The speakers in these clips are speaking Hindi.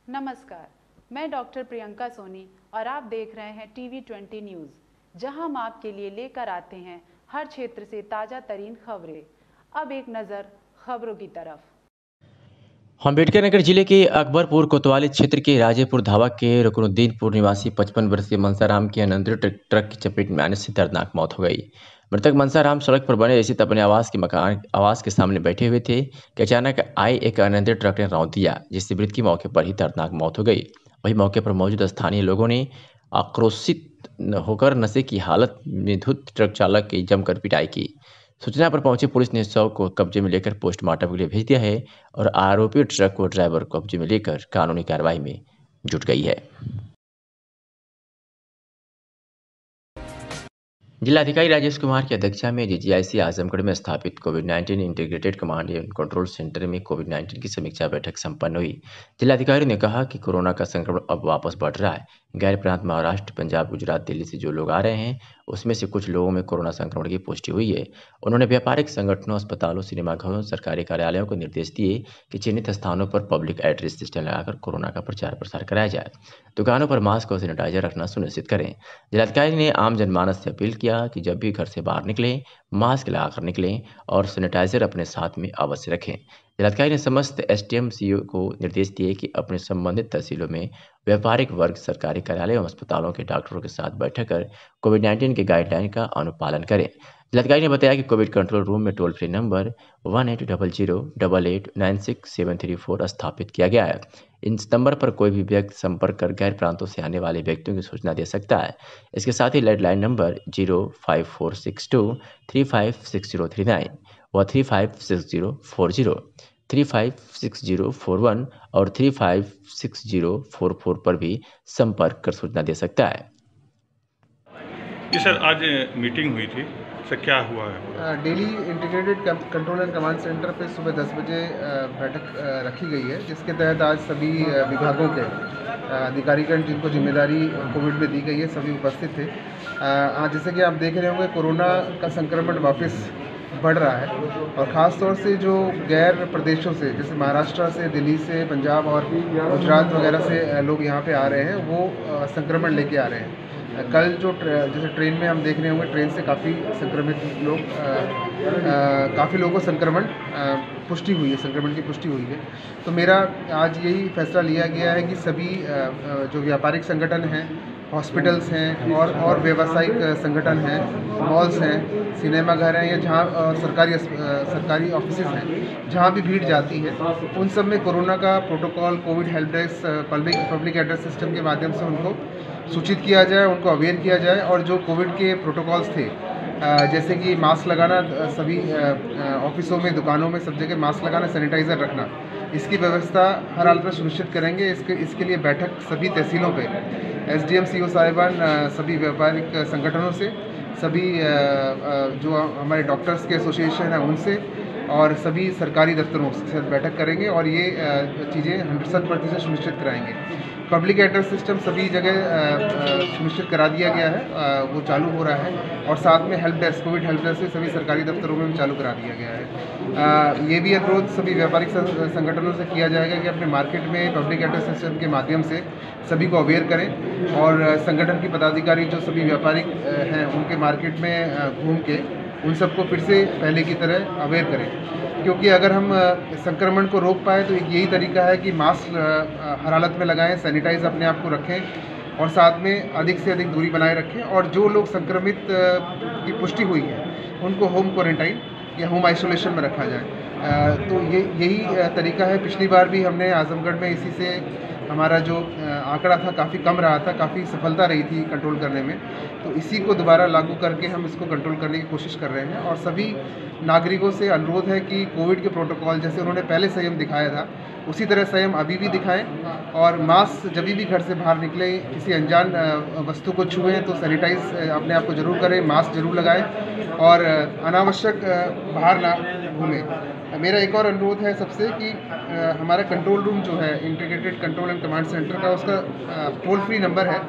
नमस्कार, मैं डॉक्टर प्रियंका सोनी और आप देख रहे हैं TV20 न्यूज़, जहां हम आपके लिए लेकर आते हैं हर क्षेत्र से ताज़ा तरीन खबरें। अब एक नज़र खबरों की तरफ। अम्बेडकर नगर जिले के अकबरपुर कोतवाली क्षेत्र के राजेपुर धावा के रुकनुद्दीनपुर निवासी 55 वर्षीय मनसाराम की अनियंत्रित ट्रक की चपेट में आने से दर्दनाक मौत हो गई। मृतक मनसाराम सड़क पर बने स्थित अपने आवास के सामने बैठे हुए थे कि अचानक आई एक अनियंत्रित ट्रक ने रौंद दिया, जिससे मृत की मौके पर ही दर्दनाक मौत हो गई। वहीं मौके पर मौजूद स्थानीय लोगों ने आक्रोशित होकर नशे की हालत में धुत ट्रक चालक की जमकर पिटाई की। सूचना पर पहुंची पुलिस ने शव को कब्जे में लेकर पोस्टमार्टम के लिए भेज दिया है और आरोपी ट्रक व ड्राइवर को कब्जे में लेकर कानूनी कार्रवाई में जुट गई है। जिलाधिकारी राजेश कुमार की अध्यक्षता में जीजीआईसी आजमगढ़ में स्थापित कोविड-19 integrated command and control centre में कोविड-19 की समीक्षा बैठक संपन्न हुई। जिलाधिकारी ने कहा कि कोरोना का संक्रमण अब वापस बढ़ रहा है। गैर प्रांत महाराष्ट्र, पंजाब, गुजरात, दिल्ली से जो लोग आ रहे हैं, उसमें से कुछ लोगों में कोरोना संक्रमण की पुष्टि हुई है। उन्होंने व्यापारिक संगठनों, अस्पतालों, सिनेमाघरों, सरकारी कार्यालयों को निर्देश दिए कि चिन्हित स्थानों पर पब्लिक एड्रेस सिस्टम लगाकर कोरोना का प्रचार प्रसार कराया जाए। दुकानों पर मास्क और सैनिटाइजर रखना सुनिश्चित करें। जिलाधिकारी ने आम जनमानस से अपील किया कि जब भी घर से बाहर निकलें, मास्क लगाकर निकलें और सैनिटाइजर अपने साथ में अवश्य रखें। जिलाधिकारी ने समस्त एसडीएम सीओ को निर्देश दिए कि अपने संबंधित तहसीलों में व्यापारिक वर्ग, सरकारी कार्यालय एवं अस्पतालों के डॉक्टरों के साथ बैठक कर कोविड-19 के गाइडलाइन का अनुपालन करें। जिलाधिकारी ने बताया कि कोविड कंट्रोल रूम में टोल फ्री नंबर 180088967334 स्थापित किया गया है। इन नंबर पर कोई भी व्यक्ति संपर्क कर गैर प्रांतों से आने वाले व्यक्तियों की सूचना दे सकता है। इसके साथ ही लैंडलाइन नंबर 05462356039 व 356040, 356041 और 356044 पर भी संपर्क कर सूचना दे सकता है। जी सर, आज मीटिंग हुई थी सर, क्या हुआ है? Daily integrated control and command centre पे सुबह 10 बजे बैठक रखी गई है, जिसके तहत आज सभी विभागों के अधिकारीगण जिनको जिम्मेदारी कोविड में दी गई है सभी उपस्थित थे। आज जैसे कि आप देख रहे होंगे कोरोना का संक्रमण वापस बढ़ रहा है और ख़ास तौर से जो गैर प्रदेशों से जैसे महाराष्ट्र से, दिल्ली से, पंजाब और गुजरात वगैरह से लोग यहाँ पे आ रहे हैं, वो संक्रमण लेके आ रहे हैं। कल जो जैसे ट्रेन में हम देख रहे होंगे, ट्रेन से काफ़ी संक्रमित लोग काफ़ी लोगों को संक्रमण पुष्टि हुई है, संक्रमण की पुष्टि हुई है। तो मेरा आज यही फैसला लिया गया है कि सभी जो व्यापारिक संगठन हैं, हॉस्पिटल्स हैं और व्यावसायिक संगठन हैं, मॉल्स हैं, सिनेमाघर हैं या जहाँ सरकारी ऑफिसेज हैं, जहाँ भी भीड़ जाती है, उन सब में कोरोना का protocol, Covid help desk, public address system के माध्यम से उनको सूचित किया जाए, उनको अवेयर किया जाए और जो कोविड के प्रोटोकॉल्स थे जैसे कि मास्क लगाना, सभी ऑफिसों में, दुकानों में, सब जगह मास्क लगाना, सैनिटाइज़र रखना, इसकी व्यवस्था हर हाल में सुनिश्चित करेंगे। इसके लिए बैठक सभी तहसीलों पे एसडीएम सीओ साहिबान, सभी व्यापारिक संगठनों से, सभी जो हमारे डॉक्टर्स के एसोसिएशन है उनसे और सभी सरकारी दफ्तरों से बैठक करेंगे और ये चीज़ें 100% सुनिश्चित कराएंगे। पब्लिक एड्रेस सिस्टम सभी जगह सुनिश्चित करा दिया गया है, वो चालू हो रहा है और साथ में help desk, Covid help desk सभी सरकारी दफ्तरों में भी चालू करा दिया गया है। ये भी अनुरोध सभी व्यापारिक संगठनों से किया जाएगा कि अपने मार्केट में पब्लिक एड्रेस सिस्टम के माध्यम से सभी को अवेयर करें और संगठन के पदाधिकारी जो सभी व्यापारिक हैं उनके मार्केट में घूम के उन सबको फिर से पहले की तरह अवेयर करें, क्योंकि अगर हम संक्रमण को रोक पाए तो एक यही तरीका है कि मास्क हर हालत में लगाएं, सैनिटाइज अपने आप को रखें और साथ में अधिक से अधिक दूरी बनाए रखें और जो लोग संक्रमित की पुष्टि हुई है उनको होम क्वारंटाइन या होम आइसोलेशन में रखा जाए। तो यही तरीका है। पिछली बार भी हमने आजमगढ़ में इसी से हमारा जो आंकड़ा था काफ़ी कम रहा था, काफ़ी सफलता रही थी कंट्रोल करने में, तो इसी को दोबारा लागू करके हम इसको कंट्रोल करने की कोशिश कर रहे हैं और सभी नागरिकों से अनुरोध है कि कोविड के प्रोटोकॉल जैसे उन्होंने पहले संयम दिखाया था उसी तरह संयम अभी भी दिखाएं और मास्क जब भी घर से बाहर निकले, किसी अनजान वस्तु को छुएं तो सैनिटाइज अपने आप को जरूर करें, मास्क जरूर लगाएं और अनावश्यक बाहर ना घूमें। मेरा एक और अनुरोध है सबसे कि हमारा कंट्रोल रूम जो है integrated control and command centre का, उसका टोल फ्री नंबर है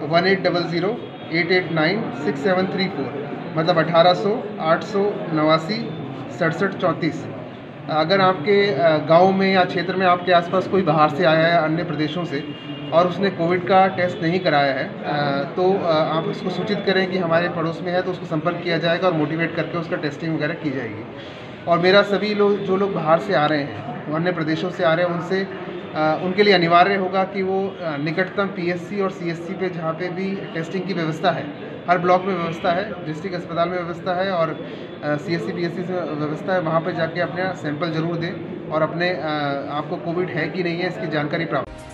1800-889-6734, मतलब 1800-889-6734। अगर आपके गांव में या क्षेत्र में आपके आसपास कोई बाहर से आया है अन्य प्रदेशों से और उसने कोविड का टेस्ट नहीं कराया है तो आप उसको सूचित करें कि हमारे पड़ोस में है, तो उसको संपर्क किया जाएगा और मोटिवेट करके उसका टेस्टिंग वगैरह की जाएगी। और मेरा सभी लोग जो लोग बाहर से आ रहे हैं, अन्य प्रदेशों से आ रहे हैं, उनसे उनके लिए अनिवार्य होगा कि वो निकटतम पीएचसी और सीएचसी पे जहाँ पे भी टेस्टिंग की व्यवस्था है, हर ब्लॉक में व्यवस्था है, डिस्ट्रिक्ट अस्पताल में व्यवस्था है और सीएचसी पीएचसी से व्यवस्था है, वहाँ पे जाके अपने सैंपल ज़रूर दें और अपने आपको कोविड है कि नहीं है इसकी जानकारी प्राप्त।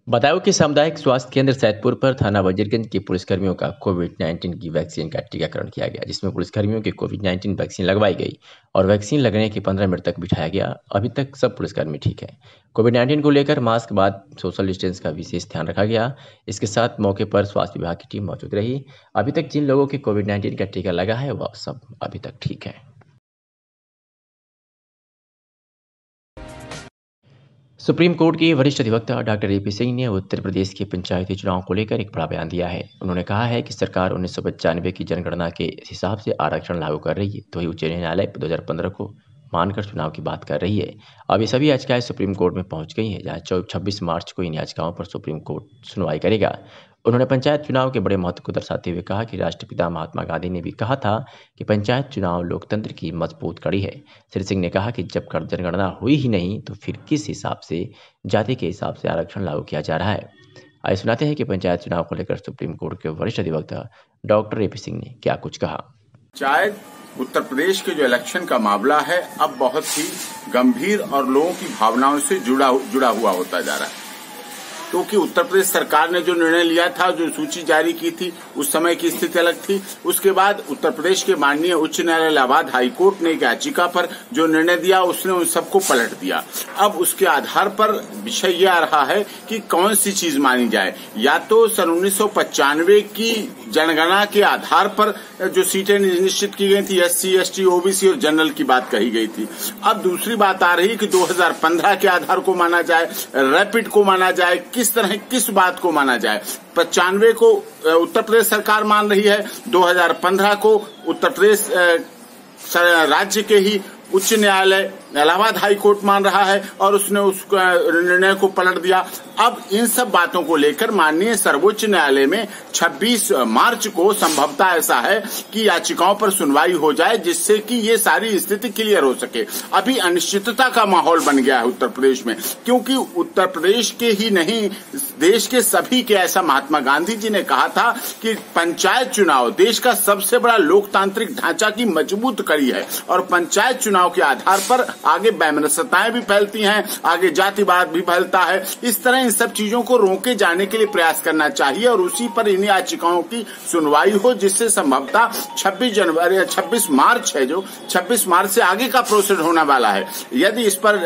बताओ कि सामुदायिक स्वास्थ्य केंद्र सैदपुर पर थाना वजीरगंज के पुलिसकर्मियों का कोविड-19 की वैक्सीन का टीकाकरण किया गया, जिसमें पुलिसकर्मियों की कोविड-19 वैक्सीन लगवाई गई और वैक्सीन लगने के 15 मिनट तक बिठाया गया। अभी तक सब पुलिसकर्मी ठीक हैं। कोविड-19 को लेकर मास्क बाद सोशल डिस्टेंस का विशेष ध्यान रखा गया। इसके साथ मौके पर स्वास्थ्य विभाग की टीम मौजूद रही। अभी तक जिन लोगों के कोविड-19 का टीका लगा है वह सब अभी तक ठीक है। सुप्रीम कोर्ट के वरिष्ठ अधिवक्ता डॉक्टर एपी सिंह ने उत्तर प्रदेश के पंचायती चुनाव को लेकर एक बड़ा बयान दिया है। उन्होंने कहा है कि सरकार 1995 की जनगणना के हिसाब से आरक्षण लागू कर रही है, तो ही उच्च न्यायालय 2015 को मानकर चुनाव की बात कर रही है। अब ये सभी याचिकाएं सुप्रीम कोर्ट में पहुंच गई हैं, जहां 26 मार्च को इन याचिकाओं पर सुप्रीम कोर्ट सुनवाई करेगा। उन्होंने पंचायत चुनाव के बड़े महत्व को दर्शाते हुए कहा कि राष्ट्रपिता महात्मा गांधी ने भी कहा था कि पंचायत चुनाव लोकतंत्र की मजबूत कड़ी है। श्री सिंह ने कहा कि जब जनगणना हुई ही नहीं तो फिर किस हिसाब से जाति के हिसाब से आरक्षण लागू किया जा रहा है। आइए सुनाते हैं कि पंचायत चुनाव को लेकर सुप्रीम कोर्ट के वरिष्ठ अधिवक्ता डॉक्टर एपी सिंह ने क्या कुछ कहा। पंचायत उत्तर प्रदेश के जो इलेक्शन का मामला है अब बहुत ही गंभीर और लोगों की भावनाओं से जुड़ा हुआ होता जा रहा है, क्योंकि उत्तर प्रदेश सरकार ने जो निर्णय लिया था, जो सूची जारी की थी, उस समय की स्थिति अलग थी। उसके बाद उत्तर प्रदेश के माननीय उच्च न्यायालय इलाहाबाद हाईकोर्ट ने एक याचिका पर जो निर्णय दिया उसने उन सबको पलट दिया। अब उसके आधार पर विषय ये आ रहा है कि कौन सी चीज मानी जाए। या तो सन 1995 की जनगणना के आधार पर जो सीटें निश्चित की गई थी, एससी, एसटी, ओबीसी और जनरल की बात कही गई थी। अब दूसरी बात आ रही कि 2015 के आधार को माना जाए, रैपिड को माना जाए, किस तरह किस बात को माना जाए। 95 को उत्तर प्रदेश सरकार मान रही है, 2015 को उत्तर प्रदेश राज्य के ही उच्च न्यायालय इलाहाबाद हाई कोर्ट मान रहा है और उसने उस निर्णय को पलट दिया। अब इन सब बातों को लेकर माननीय सर्वोच्च न्यायालय में 26 मार्च को संभवतः ऐसा है कि याचिकाओं पर सुनवाई हो जाए, जिससे कि ये सारी स्थिति क्लियर हो सके। अभी अनिश्चितता का माहौल बन गया है उत्तर प्रदेश में, क्योंकि उत्तर प्रदेश के ही नहीं देश के सभी के, ऐसा महात्मा गांधी जी ने कहा था कि पंचायत चुनाव देश का सबसे बड़ा लोकतांत्रिक ढांचा की मजबूत कड़ी है और पंचायत चुनाव के आधार पर आगे वैमनस्यताएं भी फैलती हैं, आगे जातिवाद भी फैलता है। इस तरह इन सब चीजों को रोके जाने के लिए प्रयास करना चाहिए और उसी पर इन याचिकाओं की सुनवाई हो, जिससे संभवतः 26 मार्च है, जो 26 मार्च से आगे का प्रोसेस होने वाला है। यदि इस पर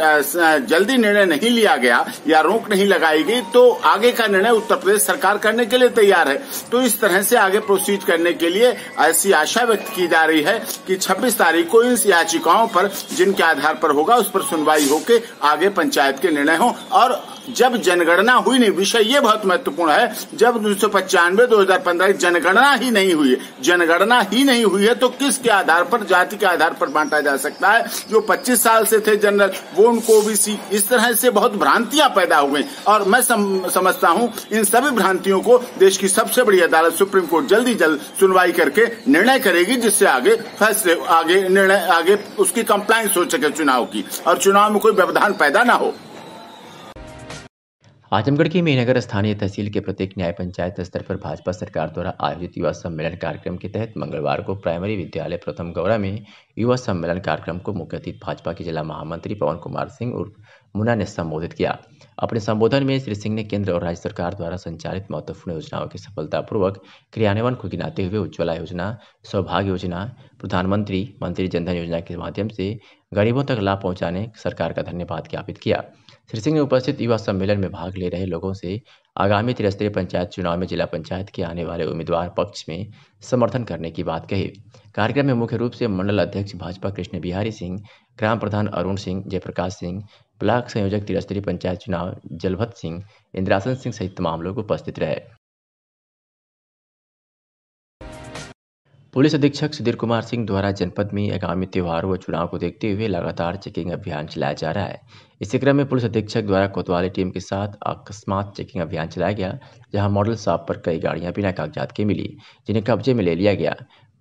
जल्दी निर्णय नहीं लिया गया या रोक नहीं लगाई गई तो आगे का निर्णय उत्तर प्रदेश सरकार करने के लिए तैयार है। तो इस तरह से आगे प्रोसीड करने के लिए ऐसी आशा व्यक्त की जा रही है कि 26 तारीख को इन याचिकाओं पर जिनके आधार पर होगा उस पर सुनवाई होकर आगे पंचायत के निर्णय हो। और जब जनगणना हुई नहीं, विषय ये बहुत महत्वपूर्ण है, जब 1995 2015 जनगणना ही नहीं हुई है तो किसके आधार पर, जाति के आधार पर बांटा जा सकता है। जो 25 साल से थे जनरल वो उनको ओबीसी, इस तरह से बहुत भ्रांतियां पैदा हो गई और मैं समझता हूं इन सभी भ्रांतियों को देश की सबसे बड़ी अदालत सुप्रीम कोर्ट जल्द सुनवाई करके निर्णय करेगी, जिससे आगे फैसले, आगे निर्णय, आगे उसकी कंप्लायंस हो सके चुनाव की और चुनाव में कोई व्यवधान पैदा ना हो। आजमगढ़ के मेहनगर स्थानीय तहसील के प्रत्येक न्याय पंचायत स्तर पर भाजपा सरकार द्वारा आयोजित युवा सम्मेलन कार्यक्रम के तहत मंगलवार को प्राइमरी विद्यालय प्रथम गौरा में युवा सम्मेलन कार्यक्रम को मुख्य अतिथि भाजपा के जिला महामंत्री पवन कुमार सिंह उर्फ मुन्ना ने संबोधित किया। अपने संबोधन में श्री सिंह ने केंद्र और राज्य सरकार द्वारा संचालित महत्वपूर्ण योजनाओं के सफलतापूर्वक क्रियान्वयन को गिनाते हुए उज्ज्वला योजना, सौभाग्य योजना, प्रधानमंत्री मंत्री जनधन योजना के माध्यम से गरीबों तक लाभ पहुंचाने सरकार का धन्यवाद ज्ञापित किया। श्री सिंह ने उपस्थित युवा सम्मेलन में भाग ले रहे लोगों से आगामी त्रिस्तरीय पंचायत चुनाव में जिला पंचायत के आने वाले उम्मीदवार पक्ष में समर्थन करने की बात कही। कार्यक्रम में मुख्य रूप से मंडल अध्यक्ष भाजपा कृष्ण बिहारी सिंह, ग्राम प्रधान अरुण सिंह, जयप्रकाश सिंह, ब्लॉक संयोजक त्रिस्तरीय पंचायत चुनाव जलभत सिंह, इंद्रासन सिंह सहित तमाम लोग उपस्थित रहे। पुलिस अधीक्षक सुधीर कुमार सिंह द्वारा जनपद में आगामी त्योहारों व चुनाव को देखते हुए लगातार चेकिंग अभियान चलाया जा रहा है। इसी क्रम में पुलिस अधीक्षक द्वारा कोतवाली टीम के साथ अकस्मात चेकिंग अभियान चलाया गया, जहां मॉडल शॉप पर कई गाड़ियां बिना कागजात के मिली, जिन्हें कब्जे में ले लिया गया।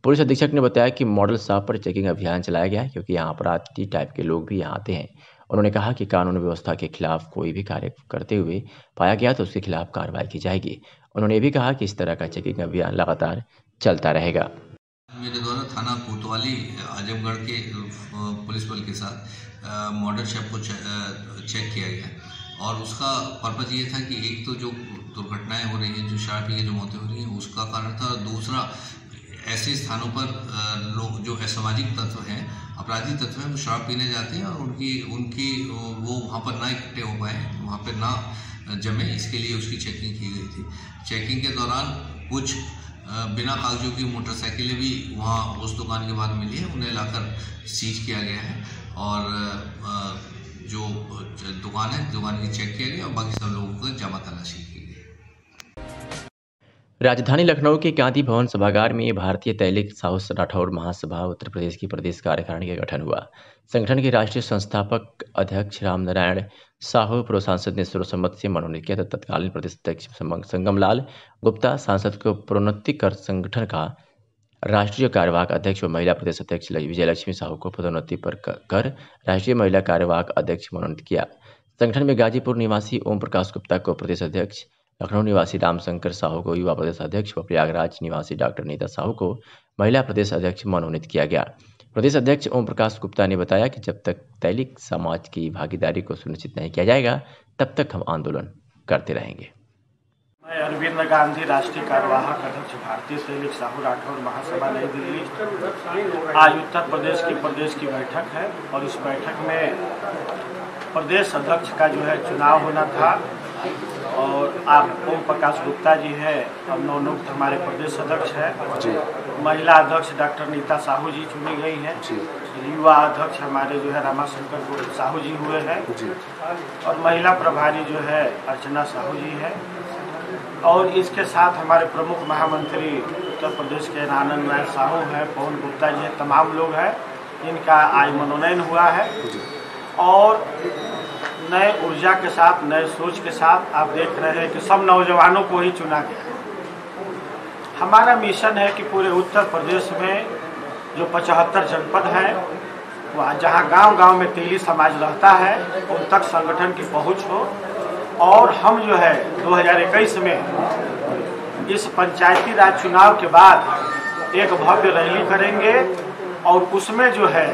पुलिस अधीक्षक ने बताया कि मॉडल शॉप पर चेकिंग अभियान चलाया गया क्योंकि यहाँ अपराधी टाइप के लोग भी यहाँ आते हैं। उन्होंने कहा कि कानून व्यवस्था के खिलाफ कोई भी कार्य करते हुए पाया गया तो उसके खिलाफ कार्रवाई की जाएगी। उन्होंने भी कहा कि इस तरह का चेकिंग अभियान लगातार चलता रहेगा। मेरे द्वारा थाना कोतवाली आजमगढ़ के पुलिस बल के साथ मॉडल शॉप को चेक किया गया और उसका पर्पज़ ये था कि एक तो जो दुर्घटनाएं हो रही हैं, जो शराब पी के जो मौतें हो रही हैं, उसका कारण था। दूसरा, ऐसे स्थानों पर लोग जो असामाजिक तत्व हैं, अपराधी तत्व हैं, वो शराब पीने जाते हैं और उनकी वो वहाँ पर ना इकट्ठे हो पाए, वहाँ पर ना जमे, इसके लिए उसकी चेकिंग की गई थी। चेकिंग के दौरान कुछ बिना कागजों की मोटरसाइकिलें भी वहाँ उस दुकान के बाद मिली है, उन्हें लाकर सीज किया गया है और जो दुकान है, दुकान की चेक किया गया और बाकी सब लोगों को जमा तलाशी की गई। राजधानी लखनऊ के गांधी भवन सभागार में भारतीय तैलिक साहू राठौर महासभा उत्तर प्रदेश की प्रदेश कार्यकारिणी का गठन हुआ। संगठन के राष्ट्रीय संस्थापक अध्यक्ष रामनारायण साहू पूर्व सांसद ने सर्वसम्मति से मनोनीत किया, तत्कालीन प्रदेश अध्यक्ष संगमलाल गुप्ता सांसद को प्रोन्नति कर संगठन का राष्ट्रीय कार्यवाहक अध्यक्ष व महिला प्रदेश अध्यक्ष विजयलक्ष्मी साहू को पदोन्नति पर कर राष्ट्रीय महिला कार्यवाहक अध्यक्ष मनोनीत किया। संगठन में गाजीपुर निवासी ओम प्रकाश गुप्ता को प्रदेश अध्यक्ष, लखनऊ निवासी रामशंकर साहू को युवा प्रदेश अध्यक्ष व प्रयागराज निवासी डॉक्टर नीता साहू को महिला प्रदेश अध्यक्ष मनोनीत किया गया। प्रदेश अध्यक्ष ओम प्रकाश गुप्ता ने बताया कि जब तक तैलिक समाज की भागीदारी को सुनिश्चित नहीं किया जाएगा, तब तक हम आंदोलन करते रहेंगे। मैं अरविंद गांधी, राष्ट्रीय कार्यवाहक अध्यक्ष भारतीय तैलिक साहू राठौर महासभा नई दिल्ली। आज उत्तर प्रदेश की बैठक है और इस बैठक में प्रदेश अध्यक्ष का जो है चुनाव होना था और आप ओम प्रकाश गुप्ता जी है अब नवनियुक्त हमारे प्रदेश अध्यक्ष है। महिला अध्यक्ष डॉक्टर नीता साहू जी चुनी गई हैं। युवा अध्यक्ष हमारे जो है रामाशंकर साहू जी हुए हैं और महिला प्रभारी जो है अर्चना साहू जी है। और इसके साथ हमारे प्रमुख महामंत्री उत्तर प्रदेश के आनंद नारायण साहू हैं, पवन गुप्ता जी हैं, तमाम लोग हैं, इनका आज मनोनयन हुआ है। और नए ऊर्जा के साथ, नए सोच के साथ आप देख रहे हैं कि सब नौजवानों को ही चुना गया। हमारा मिशन है कि पूरे उत्तर प्रदेश में जो 75 जनपद हैं, वहाँ जहाँ गांव-गांव में तेली समाज रहता है, उन तक संगठन की पहुँच हो। और हम जो है 2021 में इस पंचायती राज चुनाव के बाद एक भव्य रैली करेंगे और उसमें जो है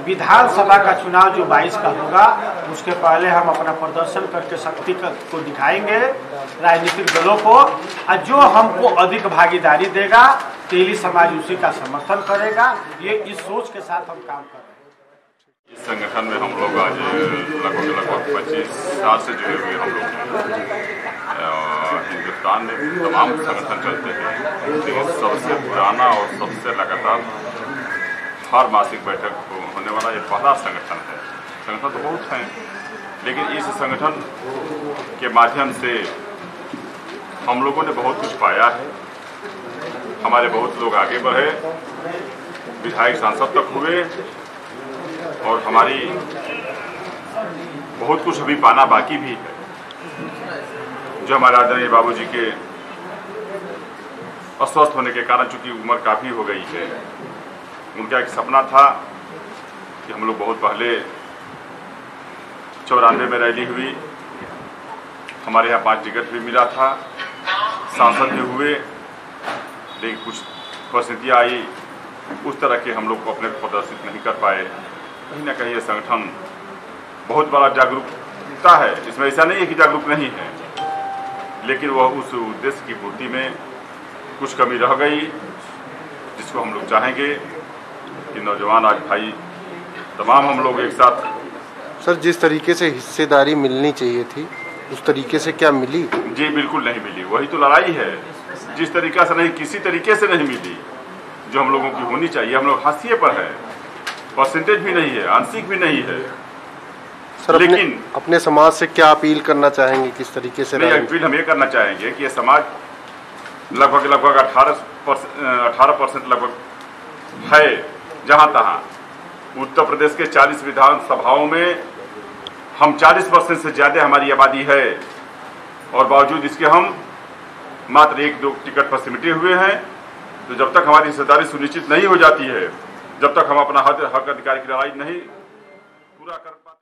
विधानसभा का चुनाव जो 22 का होगा, उसके पहले हम अपना प्रदर्शन करके शक्ति को दिखाएंगे राजनीतिक दलों को, और जो हमको अधिक भागीदारी देगा तेली समाज उसी का समर्थन करेगा। ये इस सोच के साथ हम काम कर रहे हैं। इस संगठन में हम लोग आज लगभग 25 साल से जुड़े हुए हम लोग हिंदुस्तान में तमाम संगठन चलते हैं, लेकिन सबसे पुराना और सबसे लगातार हर मासिक बैठक होने वाला ये पहला संगठन है। संगठन तो बहुत हैं, लेकिन इस संगठन के माध्यम से हम लोगों ने बहुत कुछ पाया है। हमारे बहुत लोग आगे बढ़े, विधायक सांसद तक हुए और हमारी बहुत कुछ अभी पाना बाकी भी है। जो हमारे आदरणीय बाबूजी के अस्वस्थ होने के कारण, चूंकि उम्र काफ़ी हो गई है, उनका एक सपना था कि हम लोग बहुत पहले 94 में रैली हुई, हमारे यहाँ 5 टिकट भी मिला था, सांसद भी हुए, लेकिन कुछ परिस्थितियाँ आई, उस तरह के हम लोग को अपने प्रदर्शित नहीं कर पाए। कहीं ना कहीं ये संगठन बहुत बड़ा जागरूकता है, इसमें ऐसा नहीं है कि जागरूक नहीं है, लेकिन वह उस उद्देश्य की पूर्ति में कुछ कमी रह गई, जिसको हम लोग चाहेंगे कि नौजवान आज भाई तमाम हम लोग एक साथ। सर, जिस तरीके से हिस्सेदारी मिलनी चाहिए थी उस तरीके से क्या मिली? जी बिल्कुल नहीं मिली, वही तो लड़ाई है। जिस तरीका से नहीं, किसी तरीके से नहीं मिली जो हम लोगों की होनी चाहिए। हम लोग हाशिए पर है, परसेंटेज भी नहीं है, आंशिक भी नहीं है। सर, लेकिन अपने समाज से क्या अपील करना चाहेंगे, किस तरीके से? नहीं, अपील हम ये करना चाहेंगे कि ये समाज लगभग 18% लगभग है जहां तहां। उत्तर प्रदेश के 40 विधानसभाओं में हम 40% से ज्यादा हमारी आबादी है और बावजूद इसके हम मात्र 1-2 टिकट पर सिमटे हुए हैं। तो जब तक हमारी हिस्सेदारी सुनिश्चित नहीं हो जाती है, जब तक हम अपना हक अधिकार की लड़ाई नहीं पूरा कर पाते।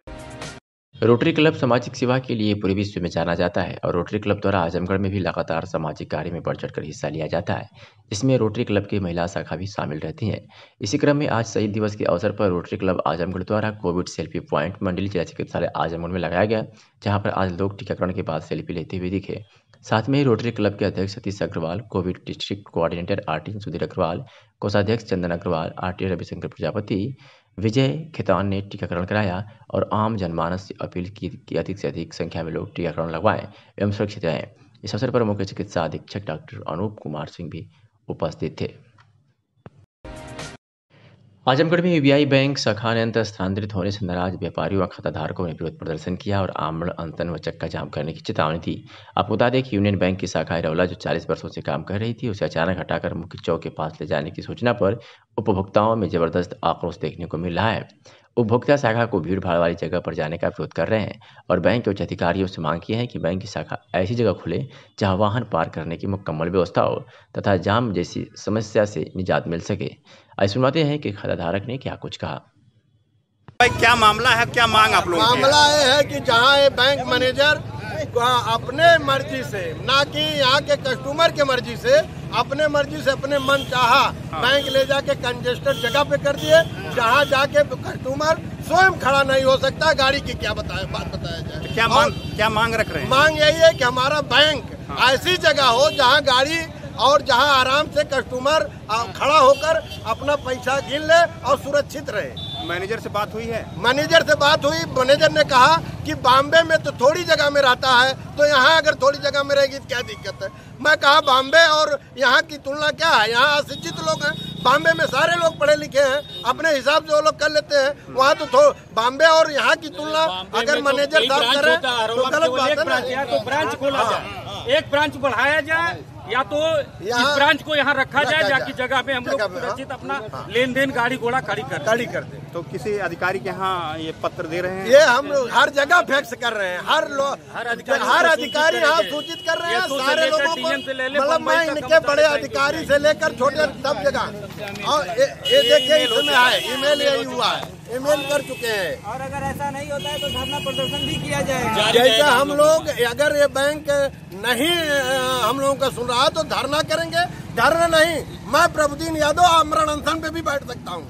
रोटरी क्लब सामाजिक सेवा के लिए पूरे विश्व में जाना जाता है और रोटरी क्लब द्वारा आजमगढ़ में भी लगातार सामाजिक कार्य में बढ़ चढ़कर हिस्सा लिया जाता है। इसमें रोटरी क्लब की महिला शाखा भी शामिल रहती है। इसी क्रम में आज शहीद दिवस के अवसर पर रोटरी क्लब आजमगढ़ द्वारा कोविड सेल्फी पॉइंट मंडलीय जिला चिकित्सालय आजमगढ़ में लगाया गया, जहां पर आज लोग टीकाकरण के बाद सेल्फी लेते हुए दिखे। साथ में रोटरी क्लब के अध्यक्ष Satish Agarwal, Covid district coordinator RT Sudhir Agarwal, कोषाध्यक्ष चंदन अग्रवाल, आरटी रविशंकर प्रजापति, विजय खेतान ने टीकाकरण कराया और आम जनमानस से अपील की कि अधिक से अधिक संख्या में लोग टीकाकरण लगवाएं एवं सुरक्षित रहें। इस अवसर पर मुख्य चिकित्सा अधीक्षक डॉक्टर अनूप कुमार सिंह भी उपस्थित थे। आजमगढ़ में यूबीआई बैंक शाखा ने स्थानांतरित होने से नाराज व्यापारियों और खाताधारकों ने विरोध प्रदर्शन किया और आमरण अनशन व चक्का जाम करने की चेतावनी दी। आपको बता दें कि यूनियन बैंक की शाखा रौला जो 40 वर्षों से काम कर रही थी, उसे अचानक हटाकर मुख्य चौक के पास ले जाने की सूचना पर उपभोक्ताओं में जबरदस्त आक्रोश देखने को मिल रहा है। उपभोक्ता शाखा को भीड़ भाड़ वाली जगह पर जाने का विरोध कर रहे हैं और बैंक के उच्च अधिकारियों से मांग की है कि बैंक की शाखा ऐसी जगह खुले जहां वाहन पार्क करने की मुकम्मल व्यवस्था हो तथा जाम जैसी समस्या से निजात मिल सके। आइए सुनवाते हैं कि खाताधारक ने क्या कुछ कहा। भाई क्या मामला है, क्या मांग आप लोगों की? मामला ये है कि जहाँ ये बैंक मैनेजर अपने मर्जी से, ना कि यहाँ के कस्टमर के मर्जी से, अपने मर्जी से अपने मन चाहा बैंक ले जाके कंजेस्टेड जगह पे कर दिए, जहाँ जाके कस्टमर स्वयं खड़ा नहीं हो सकता। गाड़ी की क्या बात बताया जाए। क्या मांग रख रहे हैं? मांग यही है कि हमारा बैंक ऐसी जगह हो जहाँ गाड़ी और जहाँ आराम से कस्टमर खड़ा होकर अपना पैसा गिन ले और सुरक्षित रहे। मैनेजर से बात हुई है? मैनेजर से बात हुई। मैनेजर ने कहा कि बॉम्बे में तो थोड़ी जगह में रहता है, तो यहाँ अगर थोड़ी जगह में रहेगी तो क्या दिक्कत है। मैं कहा बॉम्बे और यहाँ की तुलना क्या है, यहाँ अशिक्षित लोग हैं, बॉम्बे में सारे लोग पढ़े लिखे हैं, अपने हिसाब से वो लोग कर लेते हैं। वहाँ तो बॉम्बे और यहाँ की तुलना अगर मैनेजर साहब करे तो गलत बात है। तो ब्रांच खोला जाए, एक ब्रांच बढ़ाया जाए या तो इस ब्रांच को यहाँ रखा जाए जाकि जगह में हम लोग सुरक्षित अपना लेन देन गाड़ी घोड़ा खड़ी कर दे। तो किसी अधिकारी के यहाँ ये पत्र दे रहे हैं? ये हम लोग हर जगह फैक्स कर रहे हैं, हर अधिकारी यहाँ सूचित कर रहे हैं सारे लोगों को। मतलब मैं इनके बड़े अधिकारी से लेकर छोटे सब जगह, और ये देखिए इसमें है ईमेल यही हुआ है, ईमेल कर चुके हैं। और अगर ऐसा नहीं होता है तो धरना प्रदर्शन भी किया जाएगा। जैसे हम लोग अगर ये बैंक नहीं हम लोगों का सुन रहा तो धरना करेंगे। धरना नहीं, मैं प्रभुदीन यादव आमरण अनशन पे भी बैठ सकता हूँ।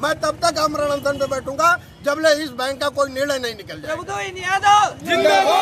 मैं तब तक आमरण अनशन पे बैठूंगा जब ले इस बैंक का कोई निर्णय नहीं निकल जाए। प्रभुदीन यादव जिंदाबाद।